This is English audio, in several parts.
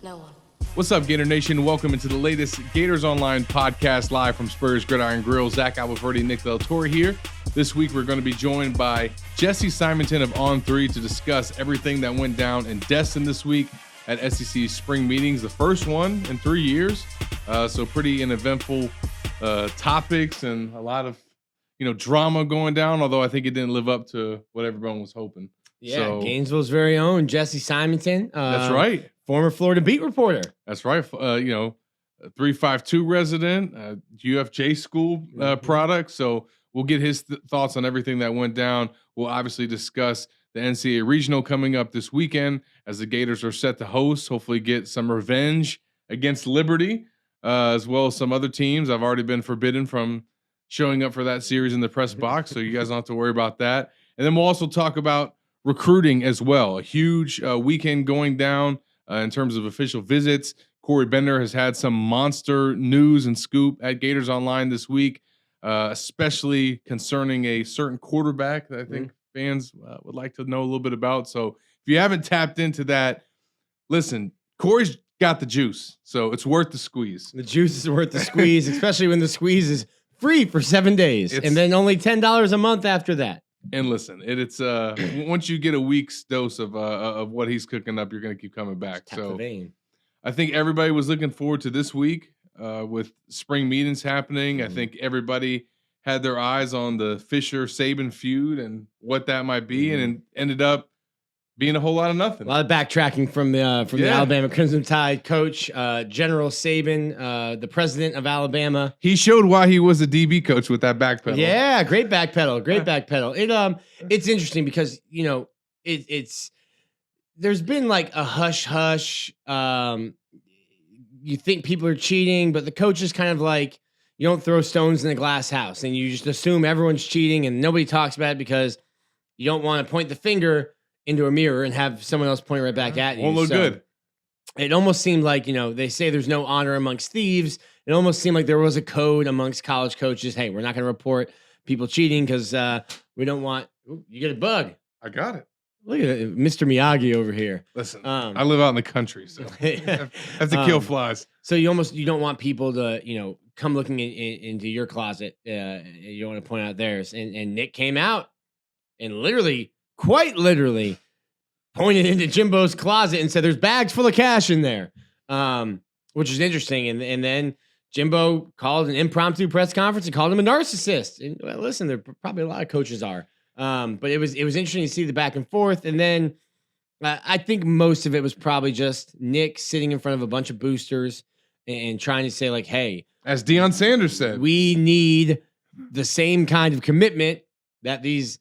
No one. What's up, Gator Nation? Welcome into the latest Gators Online Podcast live from Spurs Gridiron Grill. Zach Abolverdi and Nick Torre here. This week, we're going to be joined by Jesse Simonton of On3 to discuss everything that went down in Destin this week at SEC spring meetings, the first one in 3 years. So pretty eventful topics and a lot of drama going down, although I think it didn't live up to what everyone was hoping. Yeah, so, Gainesville's very own Jesse Simonton. That's right. Former Florida beat reporter. That's right. 352 resident, UFJ school product. So we'll get his thoughts on everything that went down. We'll obviously discuss the NCAA regional coming up this weekend as the Gators are set to host, hopefully get some revenge against Liberty, as well as some other teams. I've already been forbidden from showing up for that series in the press box, so you guys don't have to worry about that. And then we'll also talk about recruiting as well. A huge weekend going down in terms of official visits. Corey Bender has had some monster news and scoop at Gators Online this week, especially concerning a certain quarterback that I think fans would like to know a little bit about. So if you haven't tapped into that, listen, Corey's got the juice, so it's worth the squeeze. The juice is worth the squeeze, especially when the squeeze is free for 7 days and then only $10 a month after that. And listen, it's once you get a week's dose of what he's cooking up, you're going to keep coming back. So I think everybody was looking forward to this week with spring meetings happening. I think everybody had their eyes on the Fisher-Saban feud and what that might be, and it ended up being a whole lot of nothing. A lot of backtracking from the Alabama Crimson Tide coach, General Saban, the president of Alabama. He showed why he was a DB coach with that backpedal. Yeah, great backpedal, great backpedal. It's interesting because it's there's been like a hush hush. You think people are cheating, but the coach is kind of like, you don't throw stones in a glass house, and you just assume everyone's cheating, and nobody talks about it because you don't want to point the finger into a mirror and have someone else point right back at you. Won't look good. It almost seemed like, they say there's no honor amongst thieves. It almost seemed like there was a code amongst college coaches. Hey, we're not going to report people cheating because we don't want. Ooh, you get a bug. I got it. Look at it, Mr. Miyagi over here. Listen, I live out in the country, so I have to kill flies. So you don't want people to come looking into your closet. You don't want to point out theirs. And Nick came out and quite literally pointed into Jimbo's closet and said, "There's bags full of cash in there," which is interesting. And then Jimbo called an impromptu press conference and called him a narcissist. And well, listen, there probably a lot of coaches are, but it was interesting to see the back and forth. And then I think most of it was probably just Nick sitting in front of a bunch of boosters and trying to say, like, "Hey, as Deion Sanders said, we need the same kind of commitment that these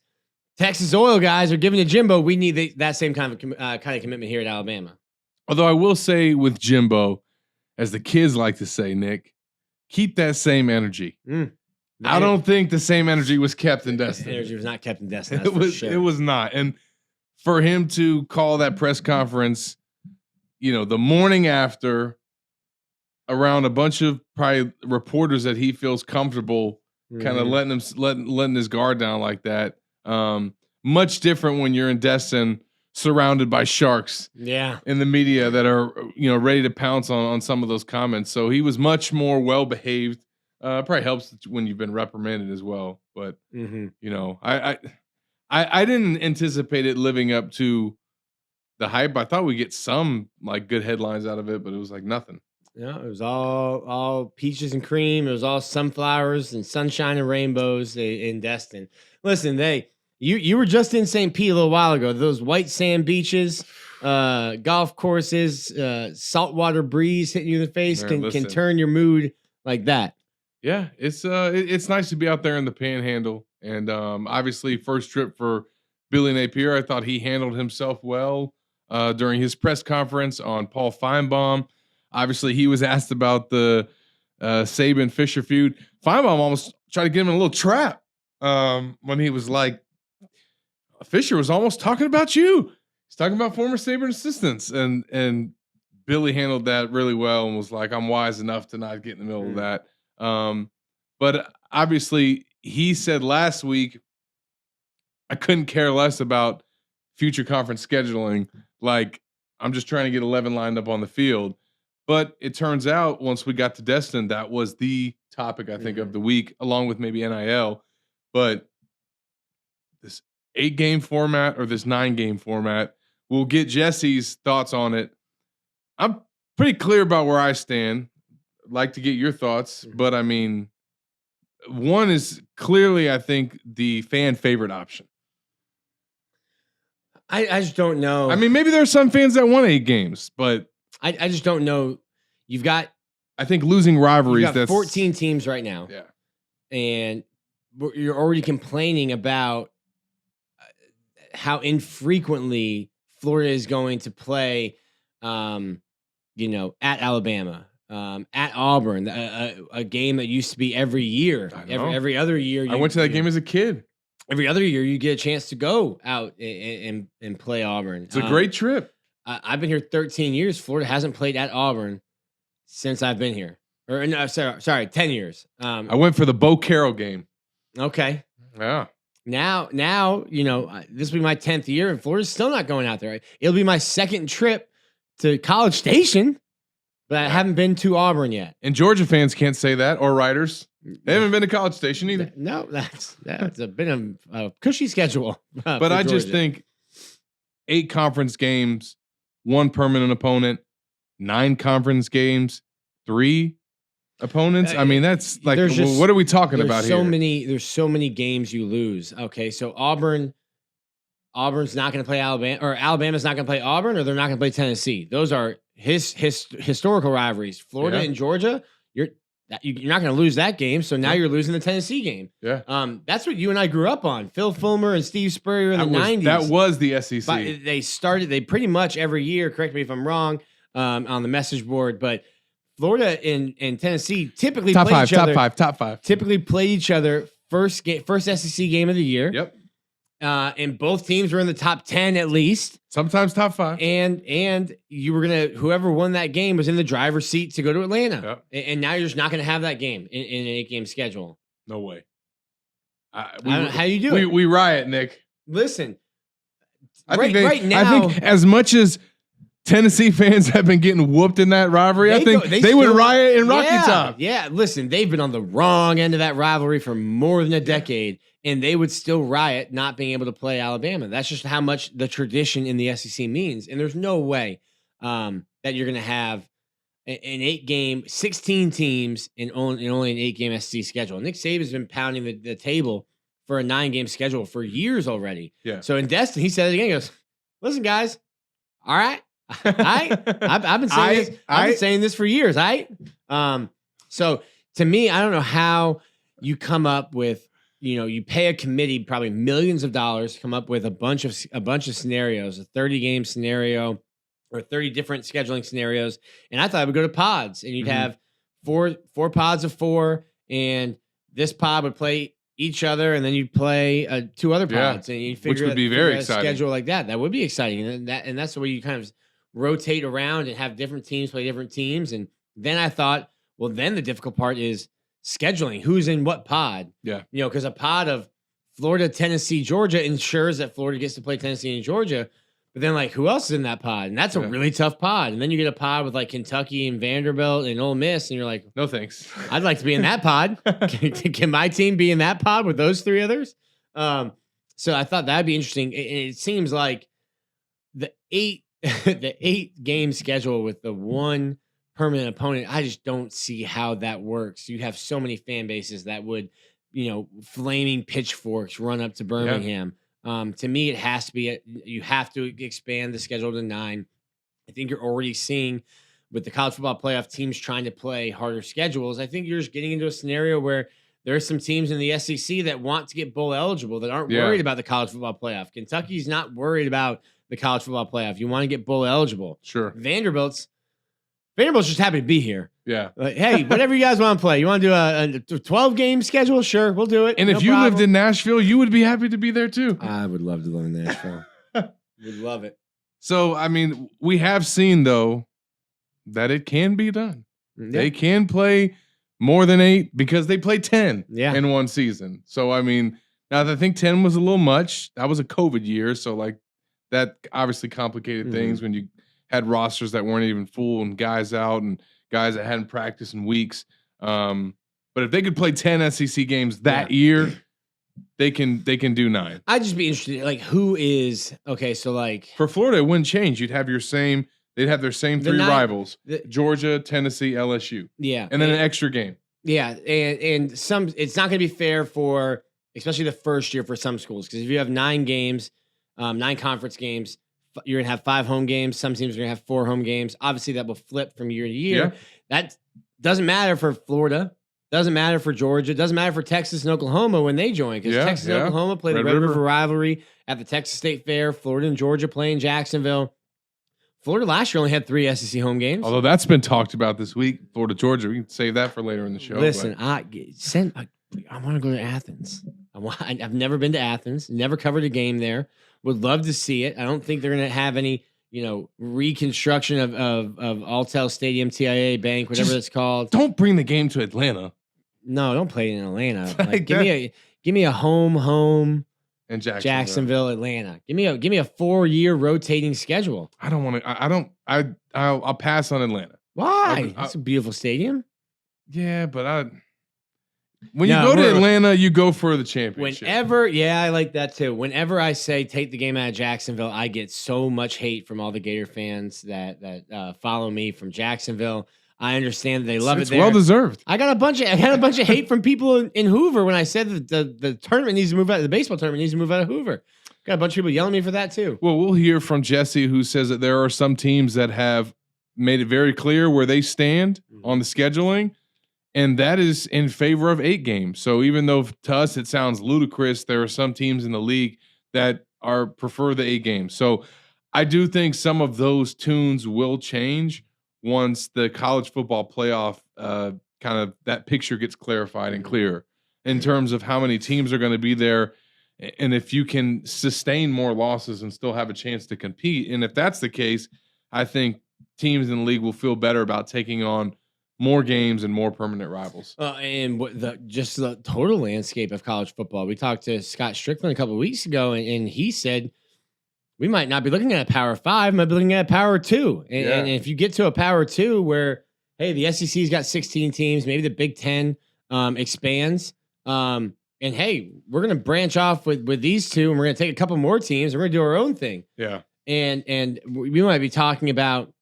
Texas oil guys are giving to Jimbo. We need that same kind of commitment here at Alabama." Although I will say with Jimbo, as the kids like to say, Nick, keep that same energy. I don't think the same energy was kept in Destin. Energy was not kept in Destin. It was not. And for him to call that press conference, the morning after, around a bunch of probably reporters that he feels comfortable, kind of letting his guard down like that. Much different when you're in Destin, surrounded by sharks. Yeah, in the media that are ready to pounce on some of those comments. So he was much more well behaved. Probably helps when you've been reprimanded as well. But I didn't anticipate it living up to the hype. I thought we'd get some like good headlines out of it, but it was like nothing. Yeah, it was all peaches and cream. It was all sunflowers and sunshine and rainbows in Destin. Listen, you were just in St. Pete a little while ago. Those white sand beaches, golf courses, saltwater breeze hitting you in the face can turn your mood like that. Yeah, it's nice to be out there in the Panhandle, and obviously first trip for Billy Napier. I thought he handled himself well during his press conference on Paul Feinbaum. Obviously, he was asked about the Saban Fisher feud. Feinbaum almost tried to get him in a little trap when he was like, Fisher was almost talking about you. He's talking about former Saban assistants, and Billy handled that really well and was like, I'm wise enough to not get in the middle of that. But obviously, he said last week, I couldn't care less about future conference scheduling. Like, I'm just trying to get 11 lined up on the field. But it turns out once we got to Destin, that was the topic, I think, of the week, along with maybe NIL. But this 8-game format or this 9-game format, we'll get Jesse's thoughts on it. I'm pretty clear about where I stand. I'd like to get your thoughts, but I mean, one is clearly, I think, the fan favorite option. I just don't know. I mean, maybe there are some fans that want 8 games, but I just don't know. You've got, I think, losing rivalries. You've got 14 teams right now. Yeah. And you're already complaining about how infrequently Florida is going to play, at Alabama, at Auburn, a game that used to be every year, every other year. I went to that game as a kid. Every other year, you get a chance to go out and play Auburn. It's a great trip. I've been here 13 years. Florida hasn't played at Auburn since I've been here. Or no, sorry, 10 years. I went for the Bo Carroll game. Okay. Yeah. Now, this will be my 10th year, and Florida's still not going out there. It'll be my second trip to College Station, but I haven't been to Auburn yet. And Georgia fans can't say that, or writers. They haven't been to College Station either. No, that's been a cushy schedule. But I just think 8 conference games, 1 permanent opponent, 9 conference games, 3 opponents. I mean, that's like, what are we talking about here? There's so many games you lose. Okay, so Auburn's not going to play Alabama, or Alabama's not going to play Auburn, or they're not going to play Tennessee. Those are historical rivalries. Florida and Georgia, you're not going to lose that game. So now you're losing the Tennessee game. Yeah. That's what you and I grew up on. Phil Fulmer and Steve Spurrier in the 90s. That was the SEC. But they pretty much every year, correct me if I'm wrong, on the message board, but Florida and Tennessee typically top 5. Typically played each other first SEC game of the year. Yep. And both teams were in the top 10 at least. Sometimes top 5. And you were whoever won that game was in the driver's seat to go to Atlanta. Yep. And now you're just not gonna have that game in an 8-game schedule. No way. I don't know how you do it. We riot, Nick. Listen, right now, I think as much as Tennessee fans have been getting whooped in that rivalry, I think they would riot in Rocky Top. Yeah, listen, they've been on the wrong end of that rivalry for more than a decade, and they would still riot not being able to play Alabama. That's just how much the tradition in the SEC means. And there's no way that you're going to have an 8-game, 16 teams in only an 8-game SEC schedule. Nick Saban's been pounding the table for a 9-game schedule for years already. Yeah. So in Destin, he said it again. He goes, listen, guys, all right. I've been saying this for years. So to me, I don't know how you come up with, you pay a committee probably millions of dollars to come up with a bunch of scenarios, a 30-game scenario or 30 different scheduling scenarios. And I thought I would go to pods, and you'd have four pods of 4, and this pod would play each other, and then you'd play 2 other pods, and you figure, which would be very exciting. Schedule like that. That would be exciting, and that's the way you kind of rotate around and have different teams play different teams. And then I thought, well, then the difficult part is scheduling. Who's in what pod? Yeah. Because a pod of Florida, Tennessee, Georgia ensures that Florida gets to play Tennessee and Georgia. But then, who else is in that pod? And that's a really tough pod. And then you get a pod with, Kentucky and Vanderbilt and Ole Miss, and you're like, no thanks. I'd like to be in that pod. Can my team be in that pod with those 3 others? So I thought that'd be interesting. It seems like the 8-game schedule with the 1 permanent opponent, I just don't see how that works. You have so many fan bases that would, flaming pitchforks run up to Birmingham. To me, it has to be, you have to expand the schedule to 9. I think you're already seeing with the college football playoff teams trying to play harder schedules. I think you're just getting into a scenario where there are some teams in the SEC that want to get bowl eligible that aren't worried about the college football playoff. Kentucky's not worried about the college football playoff. You want to get bowl eligible. Sure. Vanderbilt's just happy to be here. Yeah. Hey, whatever you guys want to play. You want to do a 12-game schedule? Sure, we'll do it. And if you lived in Nashville, you would be happy to be there too. I would love to live in Nashville. Would love it. So, I mean, we have seen, though, that it can be done. Yeah. They can play more than 8 because they play 10 in one season. So, I mean, now I think 10 was a little much. That was a COVID year. So, that obviously complicated things when you had rosters that weren't even full and guys out and guys that hadn't practiced in weeks. But if they could play 10 SEC games that year, they can do 9. I'd just be interested, like, who is okay. So, like, for Florida, it wouldn't change. You'd have they'd have their same 3 rivals: Georgia, Tennessee, LSU. Yeah, and then an extra game. Yeah, and some it's not going to be fair for especially the first year for some schools, because if you have 9 games, 9 conference games, you're gonna have 5 home games. Some teams are gonna have 4 home games. Obviously, that will flip from year to year. Yeah. That doesn't matter for Florida. Doesn't matter for Georgia. Doesn't matter for Texas and Oklahoma when they join, because Texas and Oklahoma play the Red River rivalry at the Texas State Fair. Florida and Georgia play in Jacksonville. Florida last year only had 3 SEC home games. Although that's been talked about this week, Florida, Georgia. We can save that for later in the show. Listen, I want to go to Athens. I've never been to Athens. Never covered a game there. Would love to see it. I don't think they're going to have any, reconstruction of Alltel Stadium, TIA Bank, whatever it's called. Don't bring the game to Atlanta. No, don't play it in Atlanta. Like, give me a home in Jacksonville, Atlanta. Give me a 4-year rotating schedule. I don't want to. I'll pass on Atlanta. Why? That's a beautiful stadium. Yeah, but when you go to Atlanta, you go for the championship. I like that too. Whenever I say take the game out of Jacksonville, I get so much hate from all the Gator fans that follow me from Jacksonville. I understand that they love it there. It's well deserved. I got a bunch of hate from people in Hoover when I said that the tournament needs to move out. The baseball tournament needs to move out of Hoover. Got a bunch of people yelling at me for that too. Well, we'll hear from Jesse, who says that there are some teams that have made it very clear where they stand on the scheduling, and that is in favor of 8 games. So even though to us it sounds ludicrous, there are some teams in the league that prefer the 8 games. So I do think some of those tunes will change once the college football playoff kind of that picture gets clarified and clearer in terms of how many teams are going to be there, and if you can sustain more losses and still have a chance to compete. And if that's the case, I think teams in the league will feel better about taking on more games and more permanent rivals. And the total landscape of college football. We talked to Scott Strickland a couple of weeks ago, and he said we might not be looking at a Power 5, might be looking at a Power 2. And if you get to a Power 2 where, hey, the SEC's got 16 teams, maybe the Big Ten expands, and hey, we're going to branch off with these 2, and we're going to take a couple more teams, and we're going to do our own thing. Yeah. And we might be talking about,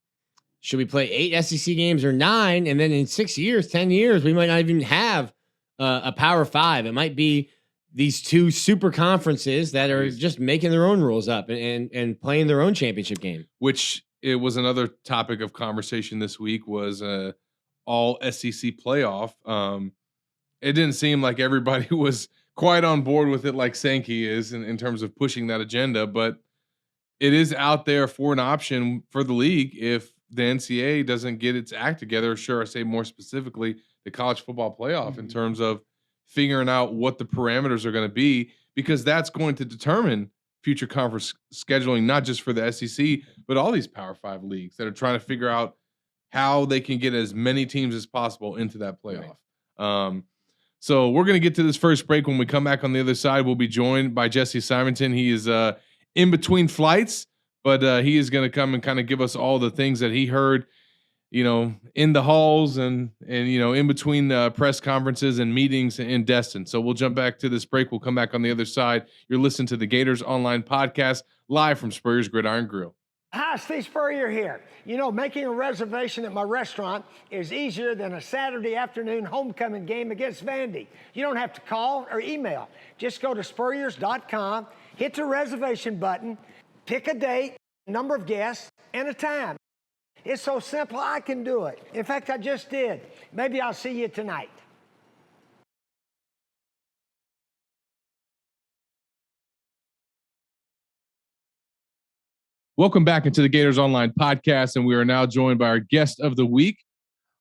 should we play 8 SEC games or 9? And then in 6 years, 10 years, we might not even have a Power 5. It might be these 2 super conferences that are just making their own rules up and playing their own championship game. Which it was another topic of conversation this week was all SEC playoff. It didn't seem like everybody was quite on board with it like Sankey is in terms of pushing that agenda, but it is out there for an option for the league if the NCAA doesn't get its act together. Sure, I say more specifically the college football playoff in terms of figuring out what the parameters are going to be, because that's going to determine future conference scheduling, not just for the SEC, but all these Power 5 leagues that are trying to figure out how they can get as many teams as possible into that playoff. Right. So we're going to get to this first break. When we come back on the other side, we'll be joined by Jesse Simonton. He is in between flights, but he is going to come and kind of give us all the things that he heard, in the halls and in between press conferences and meetings in Destin. So we'll jump back to this break. We'll come back on the other side. You're listening to the Gators Online Podcast live from Spurrier's Gridiron Grill. Hi, Steve Spurrier here. Making a reservation at my restaurant is easier than a Saturday afternoon homecoming game against Vandy. You don't have to call or email. Just go to spurriers.com, hit the reservation button, pick a date, number of guests, and a time. It's so simple, I can do it. In fact, I just did. Maybe I'll see you tonight. Welcome back into the Gators Online Podcast, and we are now joined by our guest of the week,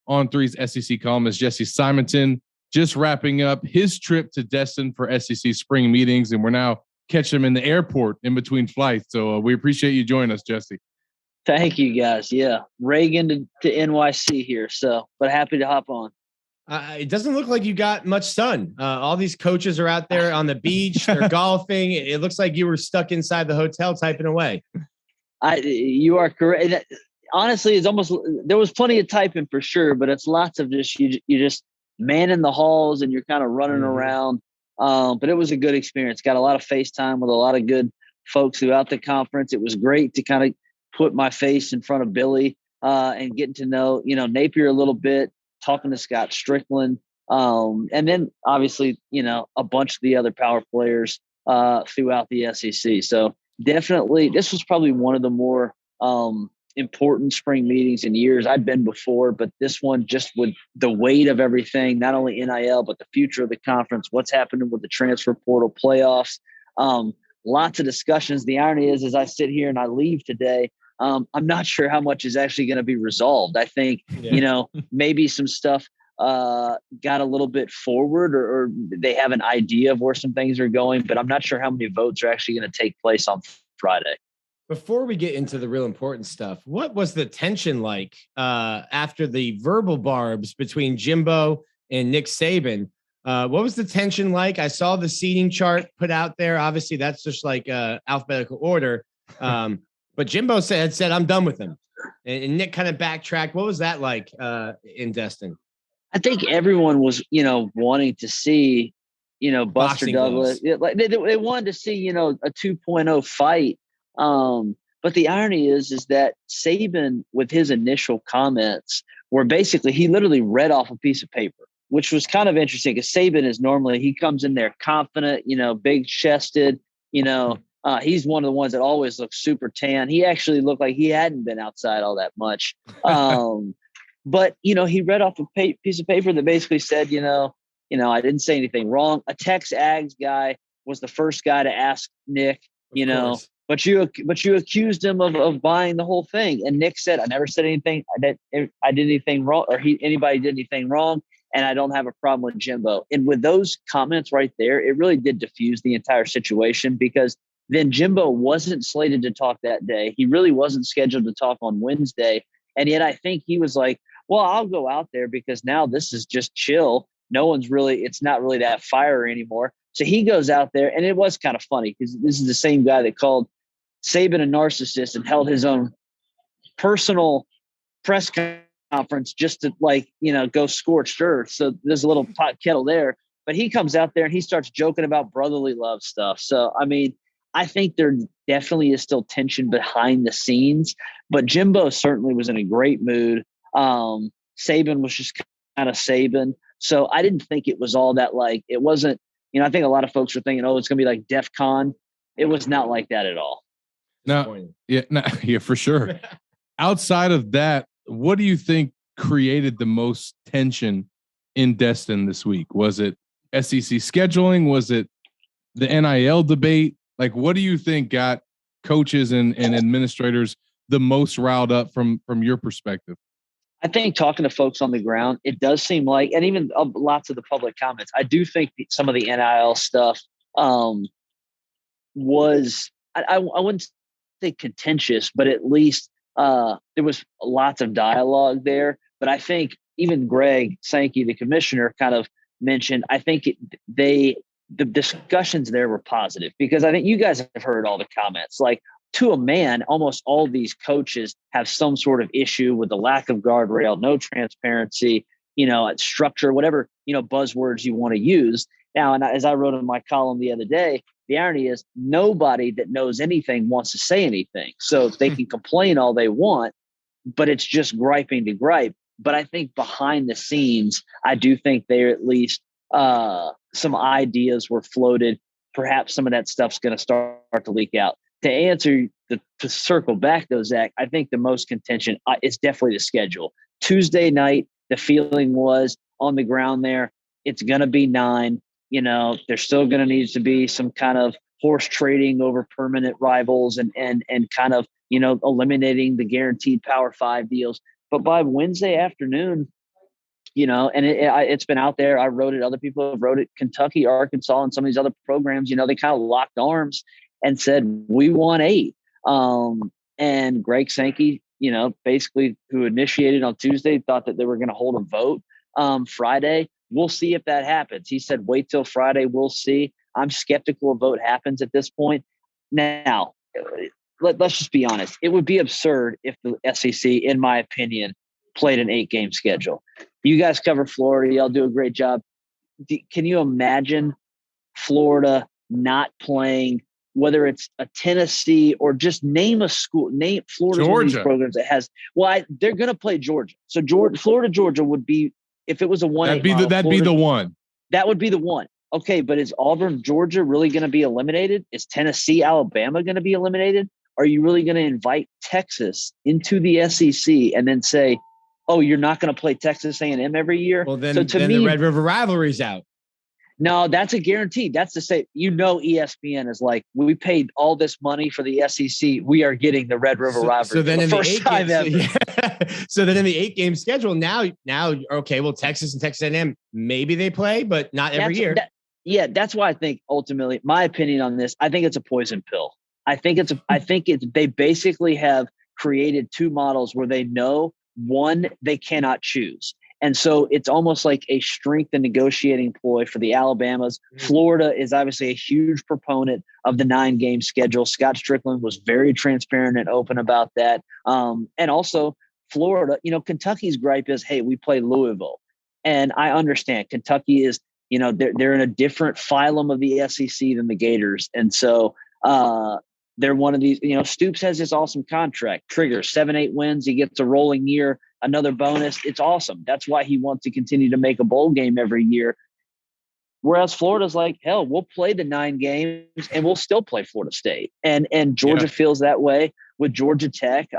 On3's SEC columnist Jesse Simonton, just wrapping up his trip to Destin for SEC spring meetings, and we're now catching him in the airport in between flights. So we appreciate you joining us, Jesse. Thank you, guys. Yeah, Reagan to NYC here, but happy to hop on. It doesn't look like you got much sun. All these coaches are out there on the beach. They're golfing. It looks like you were stuck inside the hotel typing away. You are correct. honestly, it's almost, there was plenty of typing for sure, but it's lots of just, you just manning the halls and you're kind of running around. But it was a good experience. Got a lot of FaceTime with a lot of good folks throughout the conference. It was great to kind of put my face in front of Billy and getting to know, Napier a little bit, talking to Scott Strickland. And then obviously, a bunch of the other power players throughout the SEC. So definitely, this was probably one of the more important spring meetings in years. I'd been before, but this one, just with the weight of everything, not only NIL, but the future of the conference, what's happening with the transfer portal playoffs, lots of discussions. The irony is, as I sit here and I leave today, I'm not sure how much is actually going to be resolved. I think, maybe some stuff got a little bit forward or they have an idea of where some things are going, but I'm not sure how many votes are actually going to take place on Friday. Before we get into the real important stuff, what was the tension like after the verbal barbs between Jimbo and Nick Saban? What was the tension like? I saw the seating chart put out there. Obviously, that's just like alphabetical order. But Jimbo said, I'm done with him. And Nick kind of backtracked. What was that like in Destin? I think everyone was, wanting to see, Buster Boxing Douglas. Like they wanted to see, a 2.0 fight. But the irony is that Saban, with his initial comments, were basically, he literally read off a piece of paper, which was kind of interesting because Saban is normally, he comes in there confident, big chested, he's one of the ones that always looks super tan. He actually looked like he hadn't been outside all that much. But, he read off a piece of paper that basically said, I didn't say anything wrong. A Tex Ags guy was the first guy to ask Nick, but you accused him of buying the whole thing. And Nick said, I never said anything. I did anything wrong, or anybody did anything wrong. And I don't have a problem with Jimbo. And with those comments right there, it really did diffuse the entire situation, because then Jimbo wasn't slated to talk that day. He really wasn't scheduled to talk on Wednesday. And yet I think he was like, well, I'll go out there because now this is just chill. It's not really that fire anymore. So he goes out there, and it was kind of funny because this is the same guy that called Saban a narcissist and held his own personal press conference just to go scorched earth. So there's a little pot kettle there, but he comes out there and he starts joking about brotherly love stuff. So, I mean, I think there definitely is still tension behind the scenes, but Jimbo certainly was in a great mood. Saban was just kind of Saban. So I didn't think it was all that, it wasn't, I think a lot of folks are thinking, it's going to be like DEF CON. It was not like that at all. Yeah, for sure. Outside of that, what do you think created the most tension in Destin this week? Was it SEC scheduling? Was it the NIL debate? What do you think got coaches and administrators the most riled up from your perspective? I think talking to folks on the ground, it does seem like, and even lots of the public comments, I do think some of the NIL stuff was, I wouldn't say contentious, but at least there was lots of dialogue there. But I think even Greg Sankey, the commissioner, kind of mentioned, I think the discussions there were positive, because I think you guys have heard all the comments. To a man, almost all these coaches have some sort of issue with the lack of guardrail, no transparency, structure, whatever, buzzwords you want to use. Now, and as I wrote in my column the other day, the irony is nobody that knows anything wants to say anything. So they can complain all they want, but it's just griping to gripe. But I think behind the scenes, I do think there at least some ideas were floated. Perhaps some of that stuff's going to start to leak out. To circle back though, Zach, I think the most contention is definitely the schedule. Tuesday night, the feeling was on the ground there, it's going to be 9. There's still going to need to be some kind of horse trading over permanent rivals and kind of, eliminating the guaranteed Power 5 deals. But by Wednesday afternoon, and it's been out there. I wrote it. Other people have wrote it. Kentucky, Arkansas, and some of these other programs, they kind of locked arms and said, we want 8. And Greg Sankey, basically who initiated on Tuesday, thought that they were going to hold a vote Friday. We'll see if that happens. He said, wait till Friday. We'll see. I'm skeptical a vote happens at this point. Now, let's just be honest. It would be absurd if the SEC, in my opinion, played an 8-game schedule. You guys cover Florida. Y'all do a great job. Can you imagine Florida not playing, whether it's a Tennessee or just name a school, name Florida's one of these programs that has, they're going to play Georgia. So Florida, Georgia would be, if it was a 1-8 that'd be the one. That would be the one. Okay, but is Auburn, Georgia really going to be eliminated? Is Tennessee, Alabama going to be eliminated? Are you really going to invite Texas into the SEC and then say, oh, you're not going to play Texas A&M every year? Well, then the Red River rivalry's out. No, that's a guarantee. That's to say, ESPN is like, we paid all this money for the SEC. We are getting the Red River rivalry. So then in first time ever. So then in the 8-game schedule, now, okay, well, Texas and Texas A&M, maybe they play, but not every year. That's why I think ultimately, my opinion on this, I think it's a poison pill. They basically have created two models where they know one, they cannot choose. And so it's almost like a strength and negotiating ploy for the Alabamas. Florida is obviously a huge proponent of the 9-game schedule. Scott Strickland was very transparent and open about that. And also Florida, Kentucky's gripe is, hey, we play Louisville. And I understand Kentucky is, they're in a different phylum of the SEC than the Gators. And so they're one of these, Stoops has this awesome contract, trigger 7-8 wins. He gets a rolling year, another bonus. It's awesome. That's why he wants to continue to make a bowl game every year. Whereas Florida's like, hell, we'll play the 9 games and we'll still play Florida State. And Georgia feels that way with Georgia Tech.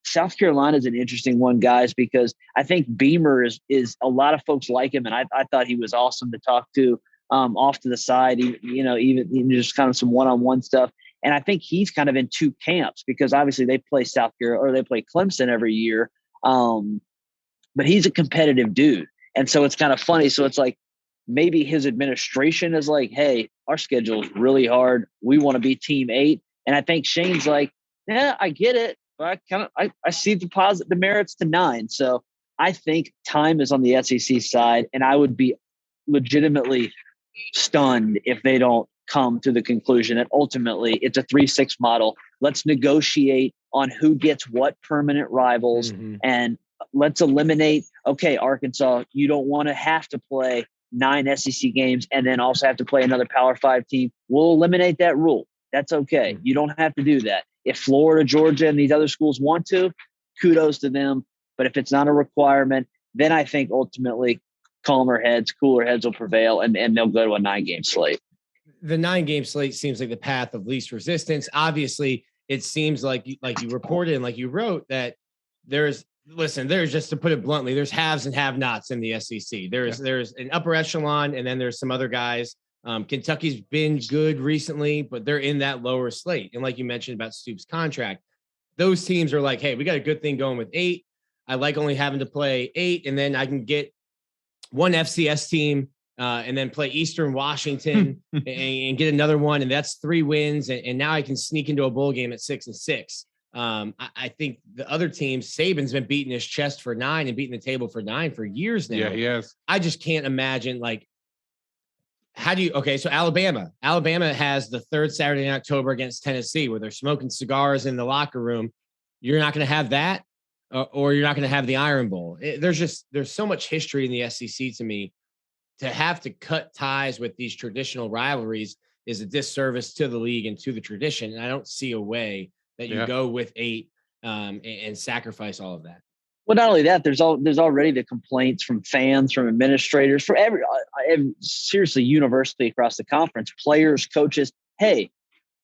South Carolina is an interesting one, guys, because I think Beamer is a lot of folks like him. And I thought he was awesome to talk to off to the side, even just kind of some one-on-one stuff. And I think he's kind of in two camps because obviously they play South Carolina or they play Clemson every year. But he's a competitive dude. And so it's kind of funny. So it's like maybe his administration is like, hey, our schedule is really hard. We want to be team 8. And I think Shane's like, yeah, I get it. But I see the merits to 9. So I think time is on the SEC side. And I would be legitimately stunned if they don't come to the conclusion that ultimately it's a 3-6 model. Let's negotiate on who gets what permanent rivals and let's eliminate, okay, Arkansas, you don't want to have to play 9 SEC games and then also have to play another Power 5 team. We'll eliminate that rule. That's okay. You don't have to do that. If Florida, Georgia, and these other schools want to, kudos to them. But if it's not a requirement, then I think ultimately cooler heads will prevail and they'll go to a 9-game slate. The 9-game slate seems like the path of least resistance. Obviously, it seems like you reported and like you wrote that there's just to put it bluntly, there's haves and have-nots in the SEC. There's an upper echelon, and then there's some other guys. Kentucky's been good recently, but they're in that lower slate. And like you mentioned about Stoops' contract, those teams are like, hey, we got a good thing going with 8. I like only having to play 8, and then I can get one FCS team and then play Eastern Washington and get another one. And that's 3 wins. And now I can sneak into a bowl game at 6-6. I think the other teams, Saban's been beating his chest for 9 and beating the table for 9 for years now. Yeah, he has. I just can't imagine so Alabama has the 3rd Saturday in October against Tennessee where they're smoking cigars in the locker room. You're not going to have that or you're not going to have the Iron Bowl. There's so much history in the SEC to me. To have to cut ties with these traditional rivalries is a disservice to the league and to the tradition. And I don't see a way that you go with 8 and sacrifice all of that. Well, not only that, there's already the complaints from fans, from administrators, from seriously universally across the conference, players, coaches. Hey,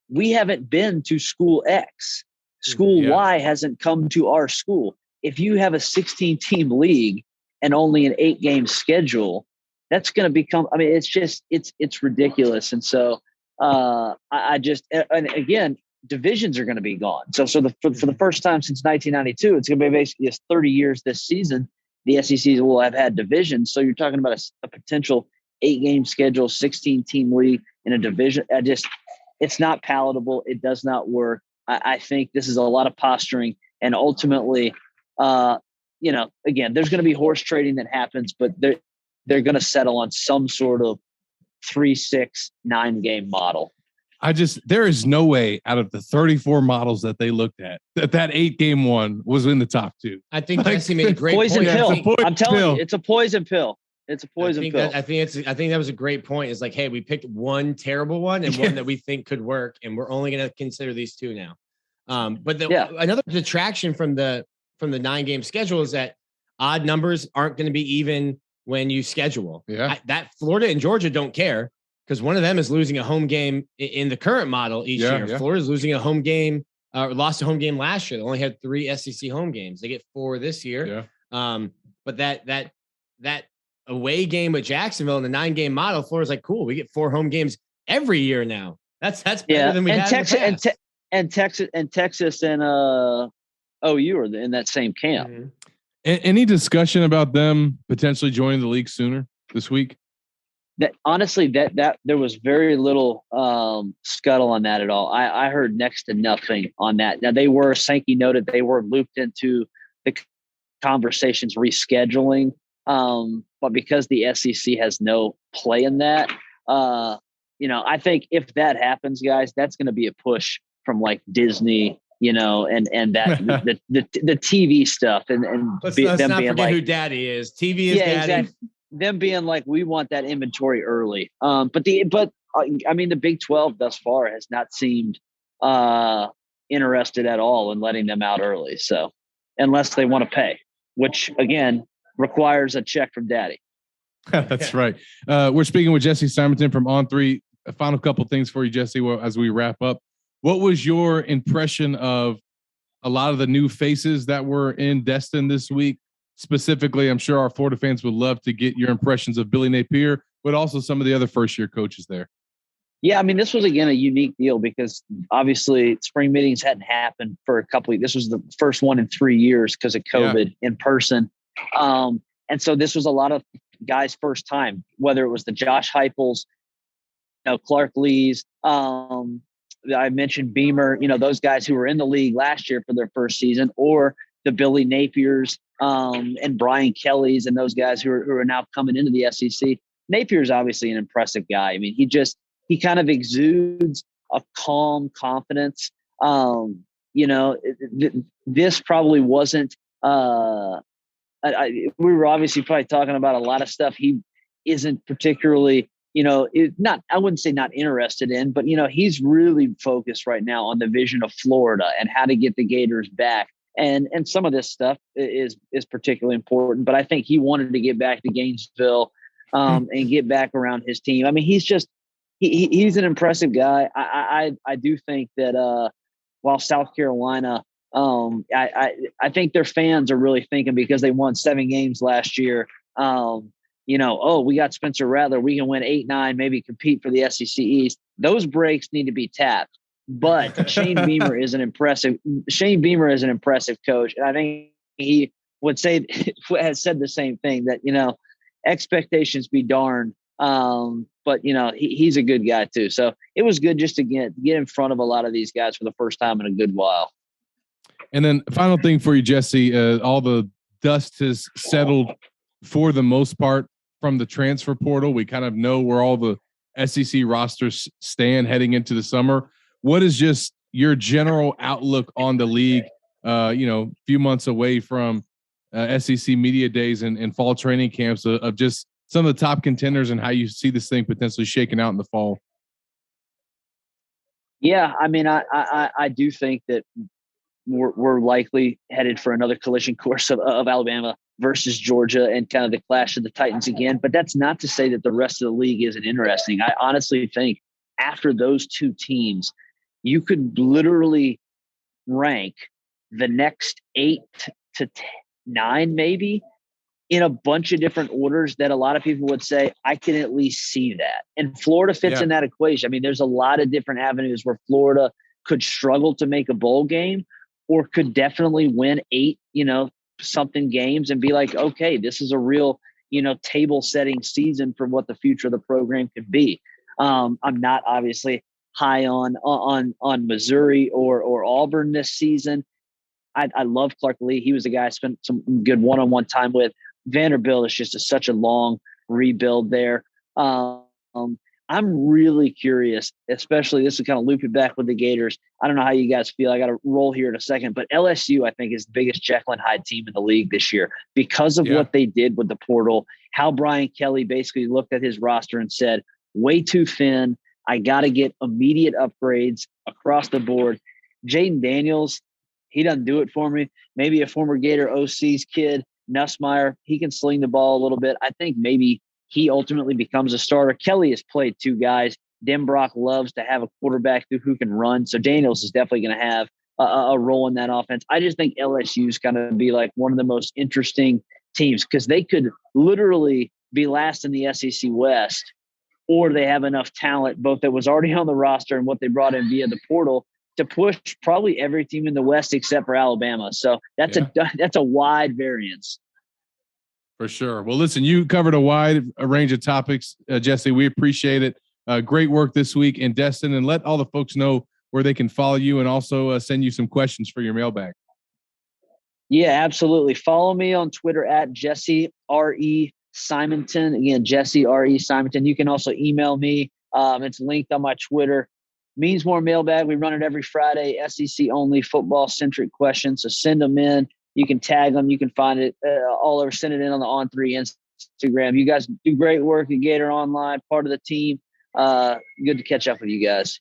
we haven't been to school X. School Y hasn't come to our school. If you have a 16-team league and only an 8-game schedule, that's going to become, it's ridiculous. And so and again, divisions are going to be gone. So for the first time since 1992, it's going to be basically 30 years this season, the SEC will have had divisions. So you're talking about a potential 8-game schedule, 16-team league in a division. It's not palatable. It does not work. I think this is a lot of posturing, and ultimately, again, there's going to be horse trading that happens, but they're going to settle on some sort of 3-6, 9-game model. There is no way out of the 34 models that they looked at that 8-game one was in the top 2. I think Jesse made a great poison point. pill. I'm telling you, it's a poison pill. It's a poison pill. I think that was a great point. It's like, hey, we picked one terrible one and one that we think could work, and we're only going to consider these 2 now. But another detraction from the 9-game schedule is that odd numbers aren't going to be even when you schedule. Yeah, that Florida and Georgia don't care because one of them is losing a home game in the current model each year. Yeah. Florida's losing a home game, lost a home game last year. They only had 3 SEC home games. They get 4 this year. Yeah. But that away game with Jacksonville in the 9-game model, Florida's like, cool, we get 4 home games every year now. That's better than we had in the past. Texas and OU are in that same camp. Mm-hmm. Any discussion about them potentially joining the league sooner this week? That honestly, that there was very little scuttle on that at all. I heard next to nothing on that. Now Sankey noted they were looped into the conversations rescheduling, but because the SEC has no play in that, I think if that happens, guys, that's going to be a push from like Disney, and that the TV stuff and let's them not being forget like who Daddy is. TV is Daddy. Exactly. Them being like, we want that inventory early. But the Big 12 thus far has not seemed interested at all in letting them out early. So unless they want to pay, which again requires a check from Daddy. That's right. We're speaking with Jesse Simonton from On3. A final couple things for you, Jesse, as we wrap up. What was your impression of a lot of the new faces that were in Destin this week? Specifically, I'm sure our Florida fans would love to get your impressions of Billy Napier, but also some of the other first-year coaches there. Yeah, this was, again, a unique deal because obviously spring meetings hadn't happened for a couple of – this was the first one in 3 years because of COVID in person. And so this was a lot of guys' first time, whether it was the Josh Heupels, Clark Lees, I mentioned Beamer, those guys who were in the league last year for their first season, or the Billy Napiers and Brian Kellys and those guys who are now coming into the SEC. Napier's obviously an impressive guy. He kind of exudes a calm confidence. This probably wasn't we were obviously probably talking about a lot of stuff he isn't particularly I wouldn't say not interested in, but he's really focused right now on the vision of Florida and how to get the Gators back. And some of this stuff is particularly important, but I think he wanted to get back to Gainesville and get back around his team. He's an impressive guy. I do think that while South Carolina, I think their fans are really thinking because they won 7 games last year. We got Spencer Rattler. We can win 8-9, maybe compete for the SEC East. Those breaks need to be tapped. But Shane Beamer is an impressive coach. And I think he has said the same thing that, expectations be darned. But he's a good guy too. So it was good just to get in front of a lot of these guys for the first time in a good while. And then final thing for you, Jesse, all the dust has settled for the most part from the transfer portal. We kind of know where all the SEC rosters stand heading into the summer. What is just your general outlook on the league, few months away from SEC media days and fall training camps of just some of the top contenders and how you see this thing potentially shaking out in the fall? Yeah, I do think that we're likely headed for another collision course of Alabama versus Georgia and kind of the clash of the Titans again. But that's not to say that the rest of the league isn't interesting. I honestly think after those 2 teams, you could literally rank the next 8 to 9 maybe in a bunch of different orders that a lot of people would say, I can at least see that. And Florida fits in that equation. There's a lot of different avenues where Florida could struggle to make a bowl game or could definitely win 8, something games and be like, okay, this is a real, table setting season for what the future of the program could be. I'm not obviously high on Missouri or Auburn this season. I love Clark Lee. He was a guy I spent some good one-on-one time with. Vanderbilt is just such a long rebuild there. I I'm really curious, especially this will kind of loop it back with the Gators. I don't know how you guys feel. I got to roll here in a second, but LSU, I think, is the biggest Jekyll and Hyde team in the league this year because of what they did with the portal, how Brian Kelly basically looked at his roster and said, way too thin. I got to get immediate upgrades across the board. Jaden Daniels, he doesn't do it for me. Maybe a former Gator OC's kid, Nussmeier, he can sling the ball a little bit. I think maybe he ultimately becomes a starter. Kelly has played two guys. Denbrock loves to have a quarterback who can run. So Daniels is definitely going to have a role in that offense. I just think LSU is going to be like one of the most interesting teams because they could literally be last in the SEC West, or they have enough talent, both that was already on the roster and what they brought in via the portal, to push probably every team in the West except for Alabama. So that's a wide variance. For sure. Well, listen, you covered a wide range of topics, Jesse. We appreciate it. Great work this week. And Destin, and let all the folks know where they can follow you and also send you some questions for your mailbag. Yeah, absolutely. Follow me on Twitter at Jesse R.E. Simonton. Again, Jesse R.E. Simonton. You can also email me. It's linked on my Twitter. Means More Mailbag. We run it every Friday. SEC only, football-centric questions. So send them in. You can tag them. You can find it all over. Send it in on the On3 Instagram. You guys do great work at Gator Online, part of the team. Good to catch up with you guys.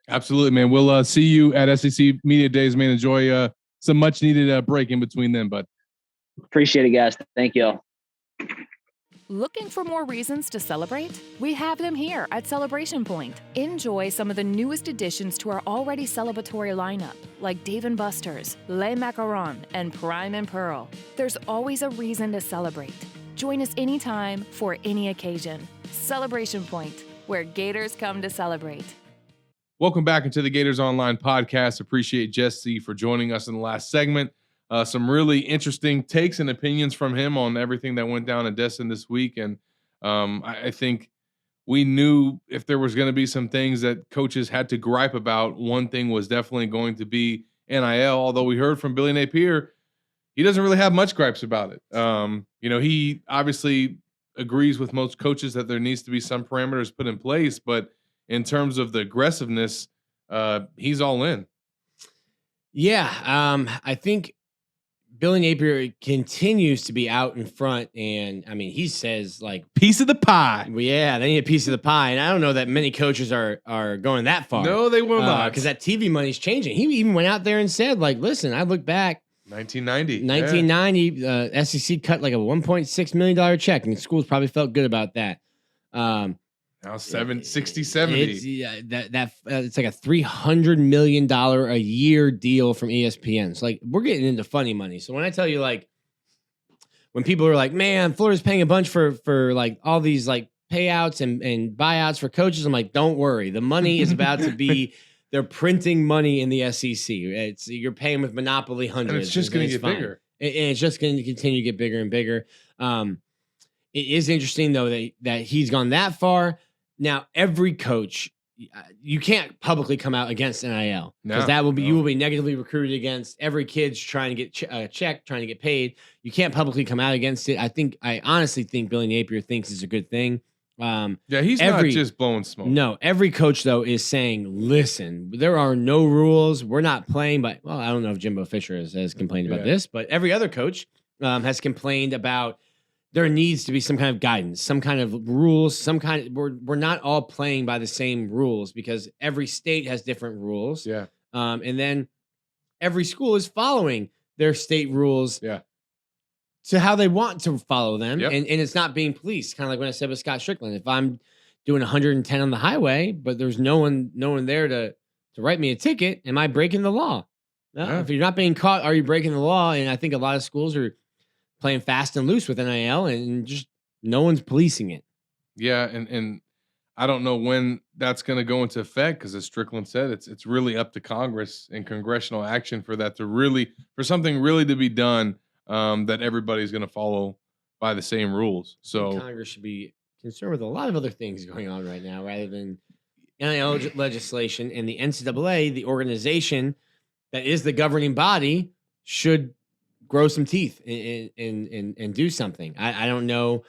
Absolutely, man. We'll see you at SEC Media Days, man. Enjoy some much-needed break in between them, bud. Appreciate it, guys. Thank you all. Looking for more reasons to celebrate? We have them here at Celebration Point. Enjoy some of the newest additions to our already celebratory lineup, like Dave & Buster's, Les Macarons, and Prime and Pearl. There's always a reason to celebrate. Join us anytime for any occasion. Celebration Point, where Gators come to celebrate. Welcome back into the Gators Online Podcast. Appreciate Jesse for joining us in the last segment. Some really interesting takes and opinions from him on everything that went down in Destin this week. And I think we knew if there was going to be some things that coaches had to gripe about, one thing was definitely going to be NIL, although we heard from Billy Napier, he doesn't really have much gripes about it. He obviously agrees with most coaches that there needs to be some parameters put in place, but in terms of the aggressiveness, he's all in. Yeah, I think Billy Napier continues to be out in front, and I mean, he says like piece of the pie. Well, yeah, they need a piece of the pie, and I don't know that many coaches are going that far. No, they will not, because that TV money's changing. He even went out there and said, like, listen, I look back, 1990, SEC cut like a $1.6 million check, and schools probably felt good about that. Now 60, 70. It's like a $300 million a year deal from ESPN. So like we're getting into funny money. So when I tell you like when people are like, man, Florida's paying a bunch for like all these like payouts and buyouts for coaches, I'm like, don't worry. The money is about to be they're printing money in the SEC. You're paying with monopoly hundreds. And it's just going to get bigger. And it's just going to continue to get bigger and bigger. It is interesting though that he's gone that far. Now, every coach, you can't publicly come out against NIL because you will be negatively recruited against. Every kid's trying to get a check, trying to get paid. You can't publicly come out against it. I honestly think Billy Napier thinks it's a good thing. He's not just blowing smoke. No, every coach though is saying, listen, there are no rules. We're not playing, but I don't know if Jimbo Fisher has complained about this, but every other coach has complained about. There needs to be some kind of guidance, some kind of rules, we're not all playing by the same rules because every state has different rules. Yeah. And then every school is following their state rules to how they want to follow them. Yep. And it's not being policed. Kind of like when I said with Scott Strickland, if I'm doing 110 on the highway, but there's no one there to write me a ticket, am I breaking the law? No. If you're not being caught, are you breaking the law? And I think a lot of schools are playing fast and loose with NIL and just no one's policing it. Yeah, and I don't know when that's going to go into effect because, as Strickland said, it's really up to Congress and congressional action for that for something really to be done that everybody's going to follow by the same rules. So Congress should be concerned with a lot of other things going on right now rather than NIL legislation, and the NCAA, the organization that is the governing body, should grow some teeth and do something. I don't know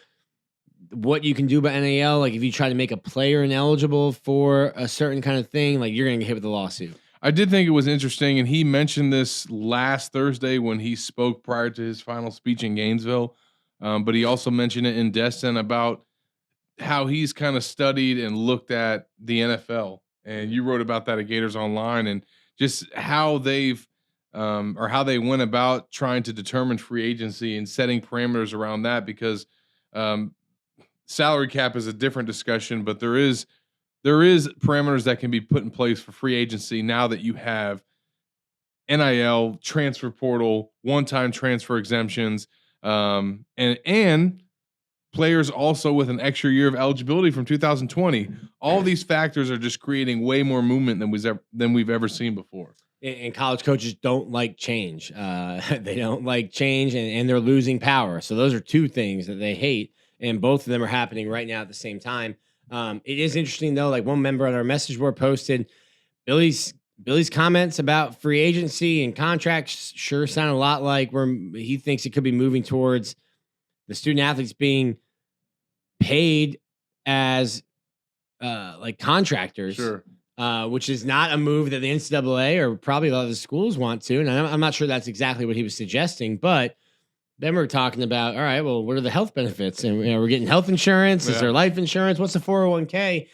what you can do by NAL. Like if you try to make a player ineligible for a certain kind of thing, like you're going to get hit with a lawsuit. I did think it was interesting, and he mentioned this last Thursday when he spoke prior to his final speech in Gainesville. But he also mentioned it in Destin about how he's kind of studied and looked at the NFL. And you wrote about that at Gators Online, and just how they've or how they went about trying to determine free agency and setting parameters around that, because salary cap is a different discussion, but there is parameters that can be put in place for free agency now that you have NIL, transfer portal, one-time transfer exemptions, and players also with an extra year of eligibility from 2020. All these factors are just creating way more movement than we've ever seen before. And college coaches don't like change. They don't like change, and they're losing power. So those are two things that they hate, and both of them are happening right now at the same time. It is interesting though. Like one member on our message board posted, Billy's comments about free agency and contracts sure sound a lot like where he thinks it could be moving towards the student athletes being paid as like contractors, Sure. Which is not a move that the NCAA or probably a lot of the schools want to. And I'm not sure that's exactly what he was suggesting, but then we're talking about, all right, well, what are the health benefits? And we're getting health insurance. Is there life insurance? What's the 401k?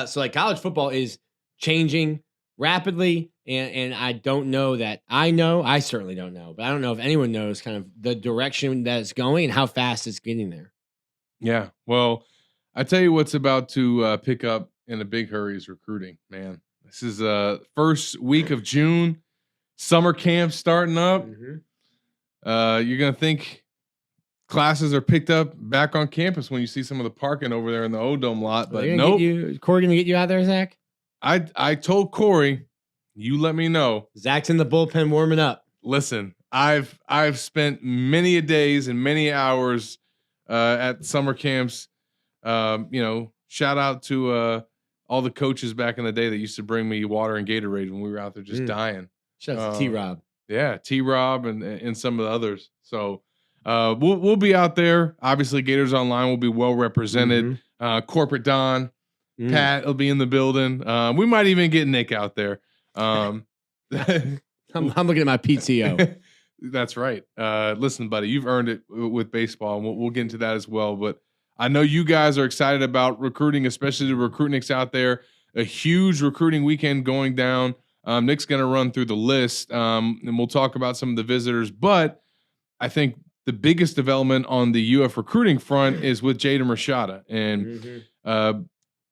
So like college football is changing rapidly. And I don't know that I certainly don't know, but I don't know if anyone knows kind of the direction that it's going and how fast it's getting there. Yeah. Well, I tell you what's about to pick up in a big hurry is recruiting, man. This is first week of June, summer camp starting up. Mm-hmm. You're going to think classes are picked up back on campus when you see some of the parking over there in the O-Dome lot, but nope. Corey going to get you out there, Zach? I told Corey, you let me know. Zach's in the bullpen warming up. Listen, I've spent many a days and many hours at summer camps. Shout out to all the coaches back in the day that used to bring me water and Gatorade when we were out there just dying. Shout out to T-Rob. Yeah, T-Rob and some of the others. So we'll be out there. Obviously, Gators Online will be well represented. Mm-hmm. Corporate Don, Pat will be in the building. We might even get Nick out there. I'm looking at my PTO. That's right. Listen, buddy, you've earned it with baseball, and we'll get into that as well. But I know you guys are excited about recruiting, especially the recruitniks out there. A huge recruiting weekend going down. Nick's going to run through the list, and we'll talk about some of the visitors. But I think the biggest development on the UF recruiting front is with Jaden Rashada. And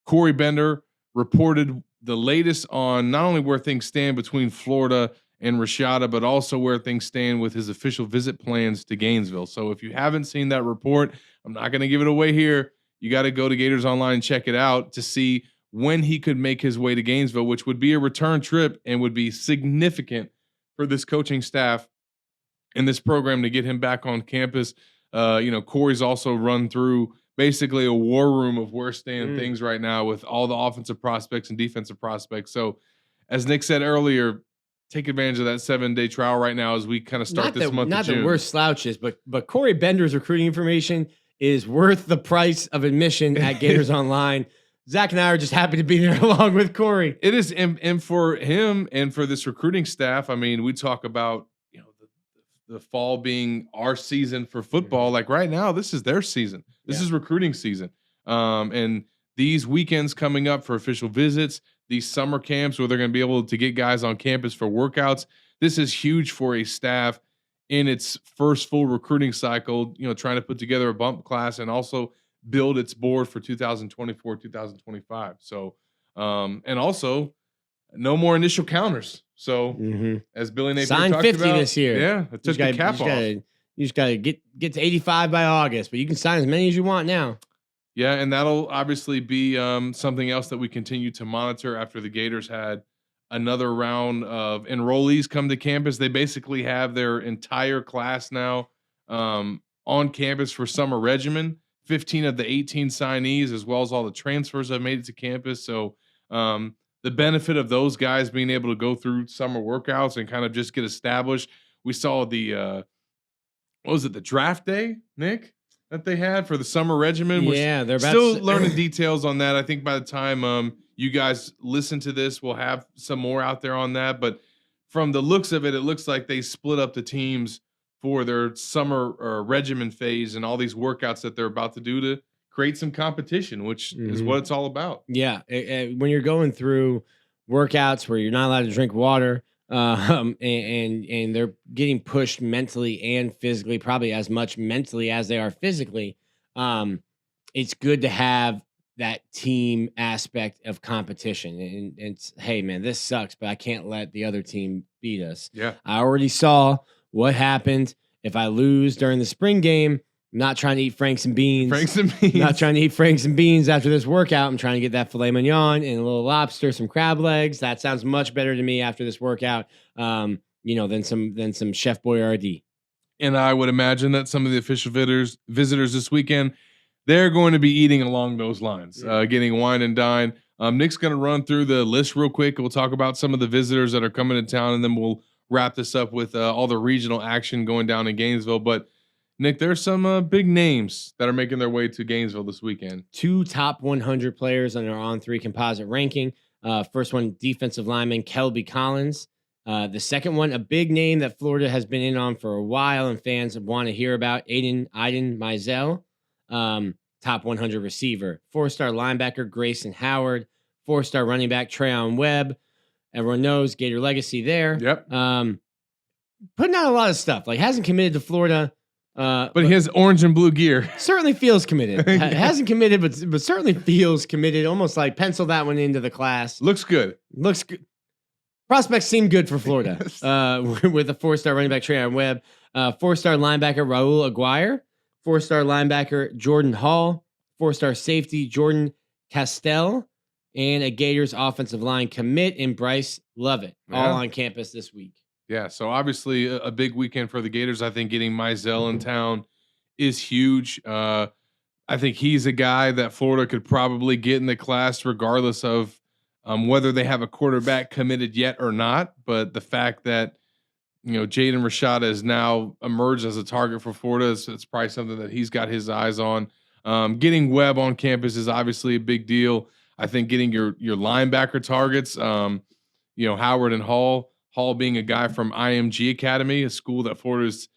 Corey Bender reported the latest on not only where things stand between Florida and Rashada, but also where things stand with his official visit plans to Gainesville. So if you haven't seen that report, I'm not going to give it away here. You got to go to Gators Online and check it out to see when he could make his way to Gainesville, which would be a return trip and would be significant for this coaching staff and this program to get him back on campus. Corey's also run through basically a war room of where stand things right now with all the offensive prospects and defensive prospects. So as Nick said earlier, take advantage of that 7-day trial right now as we kind of start this month of June. Not that we're slouches, but Corey Bender's recruiting information is worth the price of admission at Gators Online. Zach and I are just happy to be there along with Corey. It is, and for him and for this recruiting staff, I mean, we talk about the fall being our season for football. Like right now, this is their season. This is recruiting season. And these weekends coming up for official visits, these summer camps where they're going to be able to get guys on campus for workouts. This is huge for a staff in its first full recruiting cycle, trying to put together a bump class and also build its board for 2024, 2025. So, and also no more initial counters. So as Billy Napier signed talked 50 about, this year. Yeah, it took the cap off. You just got to get to 85 by August, but you can sign as many as you want now. Yeah, and that'll obviously be something else that we continue to monitor after the Gators had another round of enrollees come to campus. They basically have their entire class now on campus for summer regimen. 15 of the 18 signees, as well as all the transfers have made it to campus. So the benefit of those guys being able to go through summer workouts and kind of just get established. We saw the, the draft day, Nick? that they had for the summer regimen. Yeah, they're about still to- learning details on that. I think by the time you guys listen to this, we'll have some more out there on that. But from the looks of it, it looks like they split up the teams for their summer regimen phase and all these workouts that they're about to do to create some competition, which is what it's all about. Yeah, when you're going through workouts where you're not allowed to drink water, and they're getting pushed mentally and physically, probably as much mentally as they are physically. It's good to have that team aspect of competition. And it's, hey man, this sucks, but I can't let the other team beat us. Yeah. I already saw what happened if I lose during the spring game. I'm not trying to eat Franks and beans. Not trying to eat Franks and beans after this workout. I'm trying to get that filet mignon and a little lobster, some crab legs. That sounds much better to me after this workout, than some Chef Boyardee. And I would imagine that some of the official visitors this weekend, they're going to be eating along those lines, getting wine and dine. Nick's going to run through the list real quick. We'll talk about some of the visitors that are coming to town, and then we'll wrap this up with all the regional action going down in Gainesville. But Nick, there's some big names that are making their way to Gainesville this weekend. 2 top 100 players on our On3 composite ranking. First one, defensive lineman Kelby Collins. The second one, a big name that Florida has been in on for a while and fans want to hear about, Iden Mizell. Top 100 receiver. 4-star linebacker Grayson Howard. 4-star running back Treyon Webb. Everyone knows Gator legacy there. Yep. Putting out a lot of stuff. Like, hasn't committed to Florida. But he has orange and blue gear. Certainly feels committed. Hasn't committed, but certainly feels committed. Almost like pencil that one into the class. Looks good. Looks good. Prospects seem good for Florida. With a 4-star running back Treyon Webb, 4-star linebacker Raul Aguirre, 4-star linebacker Jordan Hall, 4-star safety Jordan Castell, and a Gators offensive line commit in Bryce Lovett, all on campus this week. Yeah, so obviously a big weekend for the Gators. I think getting Mizell in town is huge. I think he's a guy that Florida could probably get in the class regardless of whether they have a quarterback committed yet or not. But the fact that, Jaden Rashada has now emerged as a target for Florida, it's probably something that he's got his eyes on. Getting Webb on campus is obviously a big deal. I think getting your linebacker targets, Howard and Hall being a guy from IMG Academy, a school that Florida's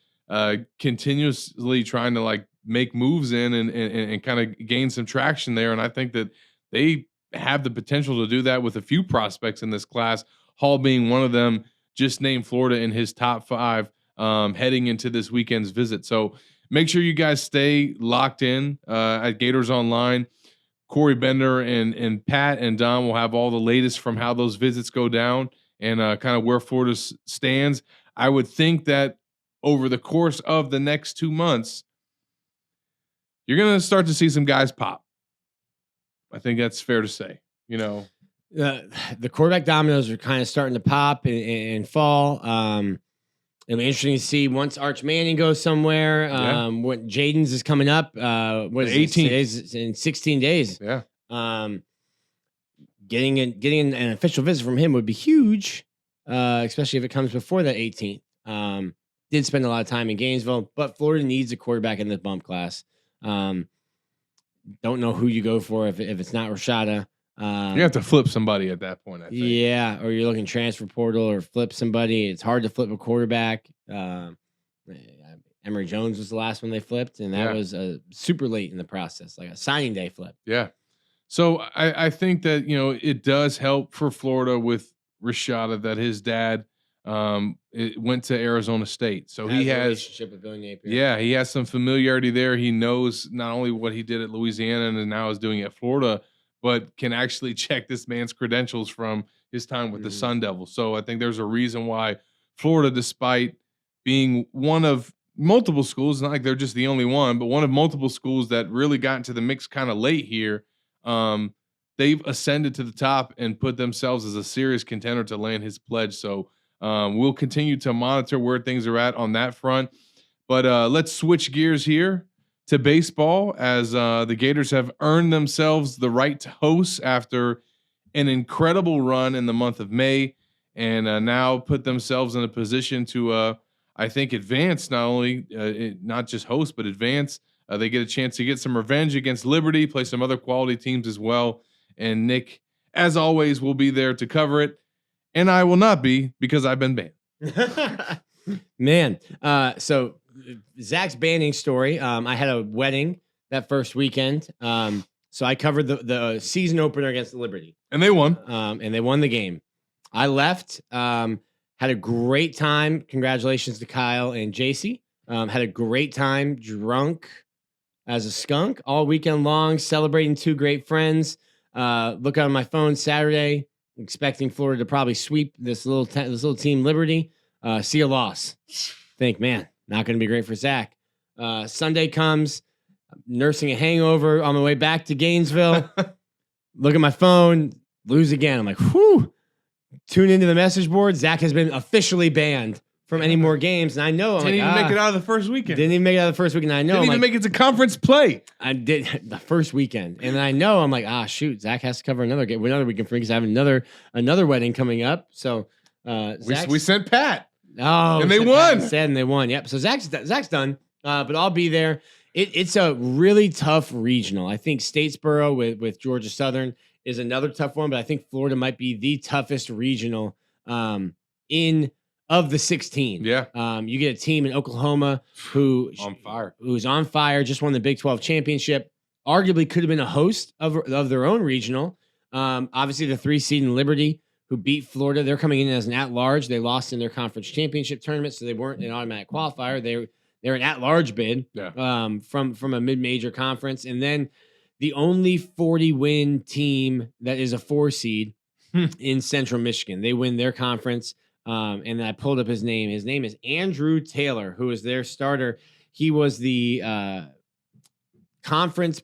continuously trying to make moves in and kind of gain some traction there. And I think that they have the potential to do that with a few prospects in this class. Hall being one of them, just named Florida in his top 5 heading into this weekend's visit. So make sure you guys stay locked in at Gators Online. Corey Bender and Pat and Don will have all the latest from how those visits go down and kind of where Florida stands. I would think that over the course of the next 2 months, you're going to start to see some guys pop. I think that's fair to say, The quarterback dominoes are kind of starting to pop and fall. It'll be interesting to see once Arch Manning goes somewhere. What Jaden's is coming up. What is 18 days? In 16 days. Yeah. Getting an official visit from him would be huge, especially if it comes before the 18th. Did spend a lot of time in Gainesville, but Florida needs a quarterback in the bump class. Don't know who you go for if it's not Rashada. You have to flip somebody at that point, I think. Yeah, or you're looking transfer portal or flip somebody. It's hard to flip a quarterback. Emory Jones was the last one they flipped, and that was super late in the process, like a signing day flip. Yeah. So I think that, it does help for Florida with Rashada that his dad went to Arizona State. So he has a relationship with Billy Napier. Yeah, he has some familiarity there. He knows not only what he did at Louisiana and now is doing at Florida, but can actually check this man's credentials from his time with the Sun Devils. So I think there's a reason why Florida, despite being one of multiple schools, not like they're just the only one, but one of multiple schools that really got into the mix kind of late here, they've ascended to the top and put themselves as a serious contender to land his pledge. So we'll continue to monitor where things are at on that front. But let's switch gears here to baseball, as the Gators have earned themselves the right to host after an incredible run in the month of May, and now put themselves in a position to, I think, advance not only not just host but advance They get a chance to get some revenge against Liberty, play some other quality teams as well. And Nick, as always, will be there to cover it. And I will not be because I've been banned. Man, so Zach's banning story. I had a wedding that first weekend. So I covered the season opener against Liberty. And they won. And they won the game. I left, had a great time. Congratulations to Kyle and JC. Had a great time, drunk as a skunk all weekend long, celebrating two great friends. Look on my phone Saturday, expecting Florida to probably sweep this little team Liberty. See a loss. Think, man, not going to be great for Zach. Sunday comes, nursing a hangover on my way back to Gainesville. Look at my phone, lose again. I'm like, whew. Tune into the message board. Zach has been officially banned from any more games. And I know. Didn't even make it out of the first weekend. Didn't even make it out of the first weekend. I know. Didn't even make it to conference play. I did the first weekend. And I know, I'm like, shoot, Zach has to cover another weekend for me because I have another wedding coming up. So we sent Pat. Oh, and they won. And they won. Yep. So Zach's done. But I'll be there. It's a really tough regional. I think Statesboro with Georgia Southern is another tough one, but I think Florida might be the toughest regional of the 16. Yeah. You get a team in Oklahoma who's on fire, just won the Big 12 championship, arguably could have been a host of their own regional. Obviously the 3 seed in Liberty who beat Florida. They're coming in as an at-large. They lost in their conference championship tournament, so they weren't an automatic qualifier. They're an at-large bid from a mid-major conference. And then the only 40-win team that is a 4 seed in Central Michigan. They win their conference. And I pulled up his name. His name is Andrew Taylor, who is their starter. He was the conference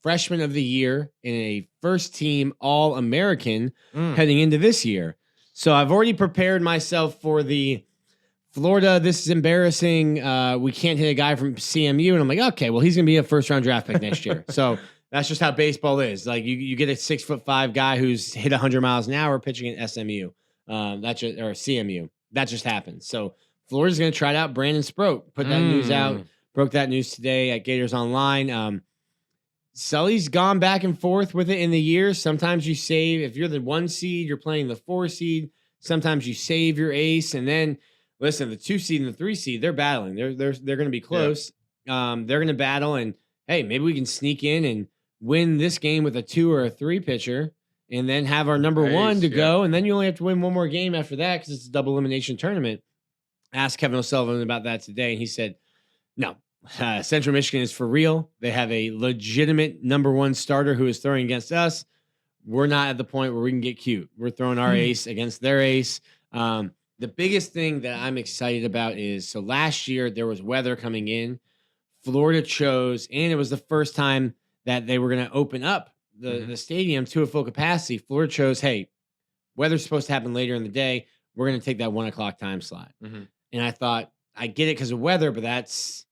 freshman of the year and a first-team All-American heading into this year. So I've already prepared myself for the Florida, this is embarrassing. We can't hit a guy from CMU. And I'm like, okay, well, he's going to be a first-round draft pick next year. So that's just how baseball is. Like, you get a 6'5" guy who's hit 100 miles an hour pitching at SMU. Or CMU. That just happens. So Florida's going to try out Brandon Sproat. Put that news out. Broke that news today at Gators Online. Sully's gone back and forth with it in the years. Sometimes you save, if you're the 1 seed, you're playing the 4 seed. Sometimes you save your ace. And then, listen, the 2 seed and the 3 seed, they're battling. They're going to be close. Yeah. They're going to battle. And, hey, maybe we can sneak in and win this game with a 2 or a 3 pitcher. And then have our number 1 to go. And then you only have to win one more game after that because it's a double elimination tournament. Asked Kevin O'Sullivan about that today. And he said, no, Central Michigan is for real. They have a legitimate number 1 starter who is throwing against us. We're not at the point where we can get cute. We're throwing our ace against their ace. The biggest thing that I'm excited about is, so last year there was weather coming in. Florida chose, and it was the first time that they were going to open up the stadium to a full capacity. Florida chose, hey, weather's supposed to happen later in the day. We're going to take that 1 o'clock time slot. And I thought, I get it because of weather, but that's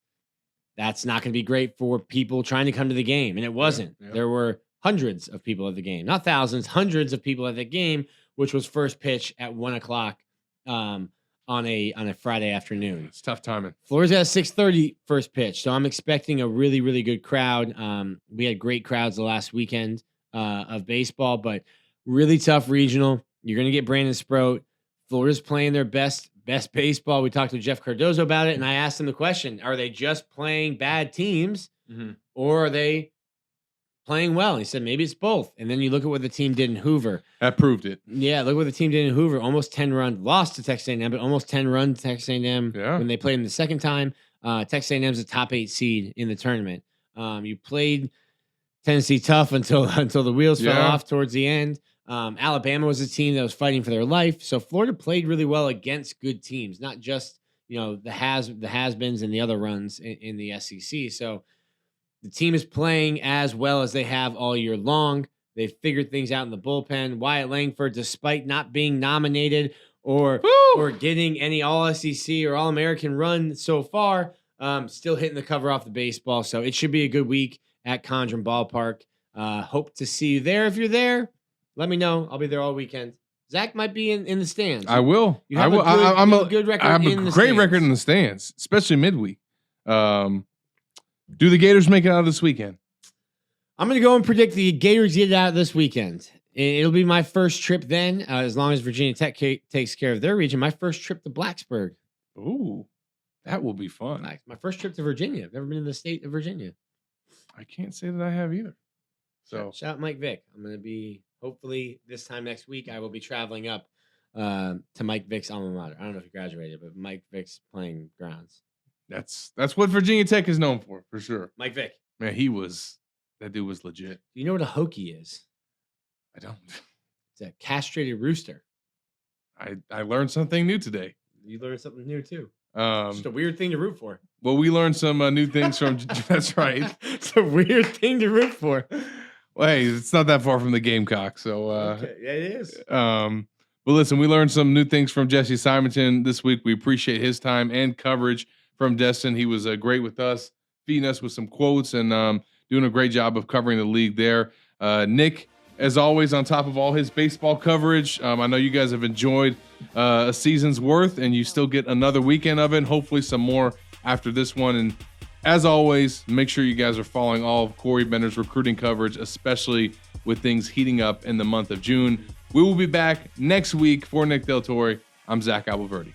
not going to be great for people trying to come to the game. And it wasn't. Yeah. There were hundreds of people at the game, not thousands, hundreds of people at the game, which was first pitch at 1 o'clock on a Friday afternoon. It's tough timing. Florida's got a 6:30 first pitch, so I'm expecting a really, really good crowd. We had great crowds the last weekend of baseball, but really tough regional. You're going to get Brandon Sproat. Florida's playing their best baseball. We talked to Jeff Cardozo about it, and I asked him the question, are they just playing bad teams, or are they playing well? And he said, maybe it's both. And then you look at what the team did in Hoover. That proved it. Yeah, look what the team did in Hoover. Almost 10 runs. Lost to Texas A&M, but almost 10 runs to Texas A&M when they played him the second time. Texas A&M's a top 8 seed in the tournament. You played Tennessee tough until the wheels fell off towards the end. Alabama was a team that was fighting for their life. So Florida played really well against good teams, not just the has-beens and the other runs in the SEC. So the team is playing as well as they have all year long. They've figured things out in the bullpen. Wyatt Langford, despite not being nominated or getting any All-SEC or All-American run so far, still hitting the cover off the baseball. So it should be a good week at Condren Ballpark. Hope to see you there. If you're there, let me know. I'll be there all weekend. Zach might be in the stands. I will. You have a good record. I have a great record in the stands, especially midweek. Do the Gators make it out this weekend? I'm going to go and predict the Gators get it out this weekend. It'll be my first trip then, as long as Virginia Tech takes care of their region. My first trip to Blacksburg. Ooh, that will be fun. My first trip to Virginia. I've never been in the state of Virginia. I can't say that I have either. So shout out Mike Vick. I'm going to be, hopefully this time next week, I will be traveling up to Mike Vick's alma mater. I don't know if he graduated, but Mike Vick's playing grounds. that's what Virginia Tech is known for sure. Mike Vick. Man, that dude was legit. Do you know what a Hokie is? I don't. It's a castrated rooster. I learned something new today. You learned something new too. Just a weird thing to root for. Well, we learned some new things from. That's right. It's a weird thing to root for. Well, hey, it's not that far from the Gamecock, so. Okay. Yeah, it is. But listen, we learned some new things from Jesse Simonton this week. We appreciate his time and coverage from Destin. He was great with us, feeding us with some quotes and doing a great job of covering the league there. Nick, as always, on top of all his baseball coverage. I know you guys have enjoyed a season's worth, and you still get another weekend of it. Hopefully some more after this one. And as always, make sure you guys are following all of Corey Bender's recruiting coverage, especially with things heating up in the month of June. We will be back next week. For Nick Del Torre, I'm Zach Abolverdi.